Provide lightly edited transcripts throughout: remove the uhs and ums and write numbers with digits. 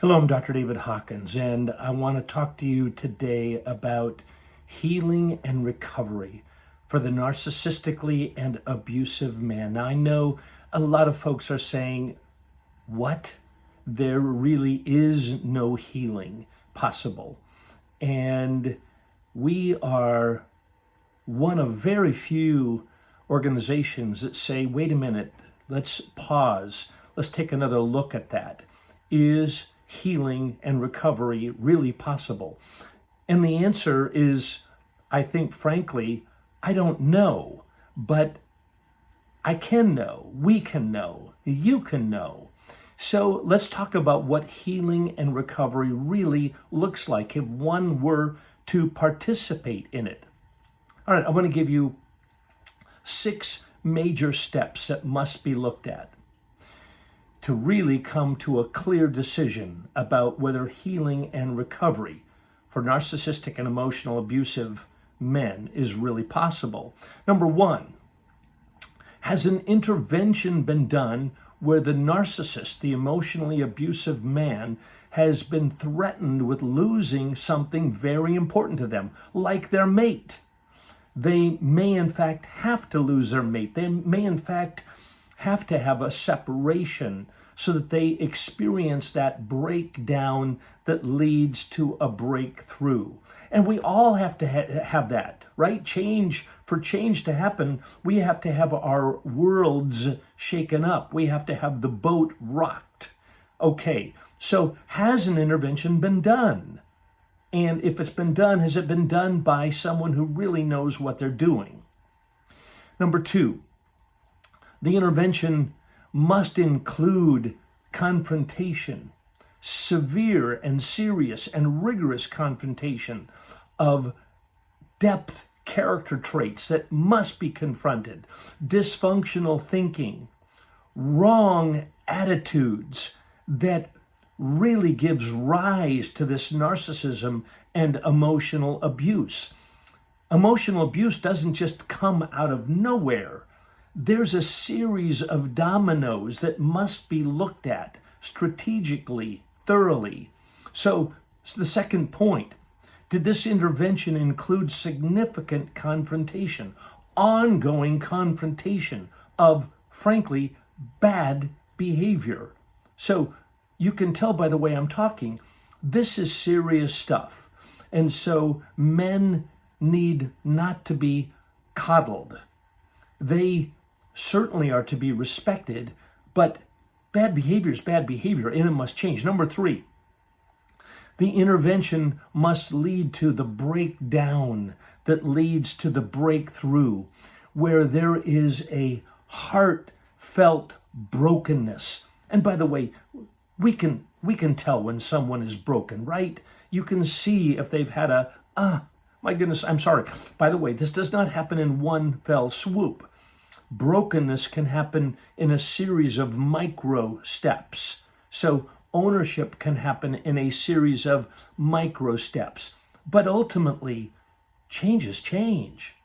Hello, I'm Dr. David Hawkins, and I want to talk to you today about healing and recovery for the narcissistically and abusive man. Now, I know a lot of folks are saying, what? There really is no healing possible. And we are one of very few organizations that say, wait a minute, let's pause. Let's take another look at that. Is healing and recovery really possible? And the answer is, I think, frankly, I don't know, but I can know, we can know, you can know. So let's talk about what healing and recovery really looks like if one were to participate in it. All right, I want to give you 6 major steps that must be looked at to really come to a clear decision about whether healing and recovery for narcissistic and emotional abusive men is really possible. Number 1, has an intervention been done where the narcissist, the emotionally abusive man, has been threatened with losing something very important to them, like their mate? They may in fact have to lose their mate. They may in fact have to have a separation so that they experience that breakdown that leads to a breakthrough. And we all have to have that, right? For change to happen, we have to have our worlds shaken up. We have to have the boat rocked. Okay, so has an intervention been done? And if it's been done, has it been done by someone who really knows what they're doing? Number 2, the intervention must include confrontation, severe and serious and rigorous confrontation of depth character traits that must be confronted, dysfunctional thinking, wrong attitudes that really gives rise to this narcissism and emotional abuse. Emotional abuse doesn't just come out of nowhere. There's a series of dominoes that must be looked at strategically, thoroughly. So the second point, did this intervention include significant confrontation, ongoing confrontation of, frankly, bad behavior? So you can tell by the way I'm talking, this is serious stuff. And so men need not to be coddled. They certainly are to be respected, but bad behavior is bad behavior and it must change. Number 3, the intervention must lead to the breakdown that leads to the breakthrough, where there is a heartfelt brokenness. And by the way, we can tell when someone is broken, right? You can see if they've had my goodness, I'm sorry. By the way, this does not happen in one fell swoop. Brokenness can happen in a series of micro steps. So ownership can happen in a series of micro steps. But ultimately, change is change,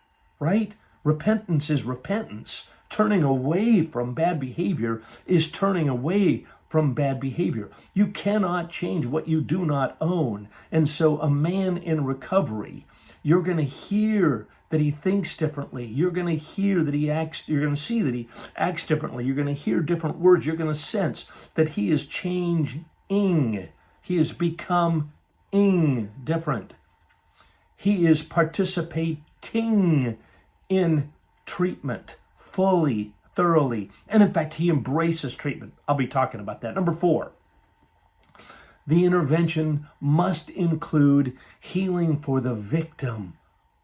right? Repentance is repentance. Turning away from bad behavior is turning away from bad behavior. You cannot change what you do not own. And so a man in recovery, you're going to hear that he thinks differently. You're going to hear that he acts, you're going to see that he acts differently. You're going to hear different words. You're going to sense that he is changing. He has become different. He is participating in treatment fully, thoroughly. And in fact, he embraces treatment. I'll be talking about that. Number 4, the intervention must include healing for the victim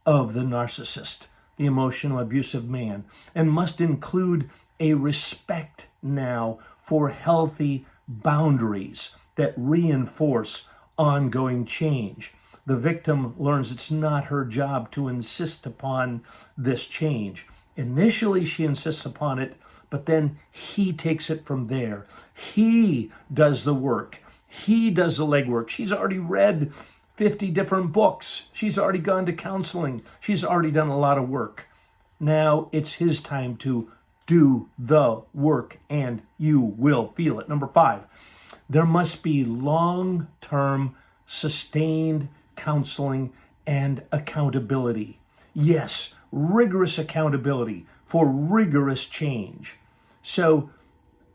of the narcissist, the emotional abusive man, and must include a respect now for healthy boundaries that reinforce ongoing change. The victim learns it's not her job to insist upon this change. Initially, she insists upon it, but then he takes it from there. He does the work. He does the legwork. She's already read 50 different books. She's already gone to counseling. She's already done a lot of work. Now it's his time to do the work, and you will feel it. Number 5, There must be long-term, sustained counseling and accountability. Yes, rigorous accountability for rigorous change. So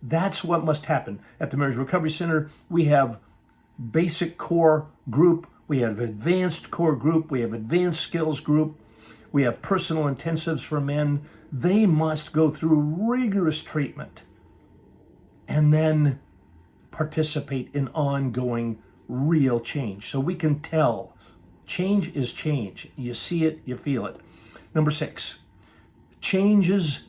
that's what must happen. At the Marriage Recovery Center, we have basic core group, we have advanced core group, we have advanced skills group, we have personal intensives for men. They must go through rigorous treatment and then participate in ongoing real change. So we can tell change is change. You see it, you feel it. Number 6, changes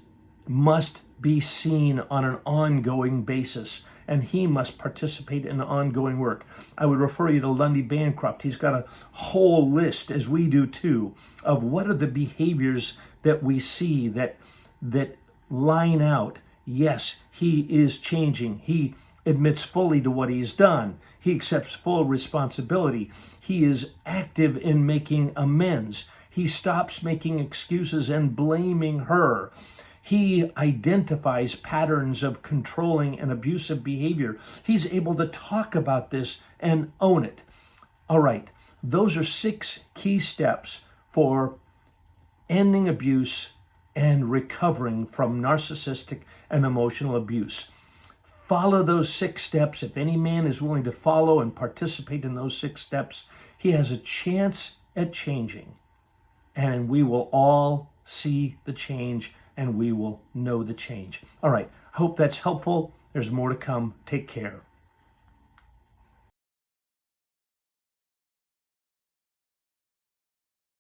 must be seen on an ongoing basis, and he must participate in the ongoing work. I would refer you to Lundy Bancroft. He's got a whole list, as we do too, of what are the behaviors that we see that line out. Yes, he is changing. He admits fully to what he's done. He accepts full responsibility. He is active in making amends. He stops making excuses and blaming her. He identifies patterns of controlling and abusive behavior. He's able to talk about this and own it. All right, those are 6 key steps for ending abuse and recovering from narcissistic and emotional abuse. Follow those 6 steps. If any man is willing to follow and participate in those 6 steps, he has a chance at changing. And we will all see the change and we will know the change. All right, hope that's helpful. There's more to come. Take care.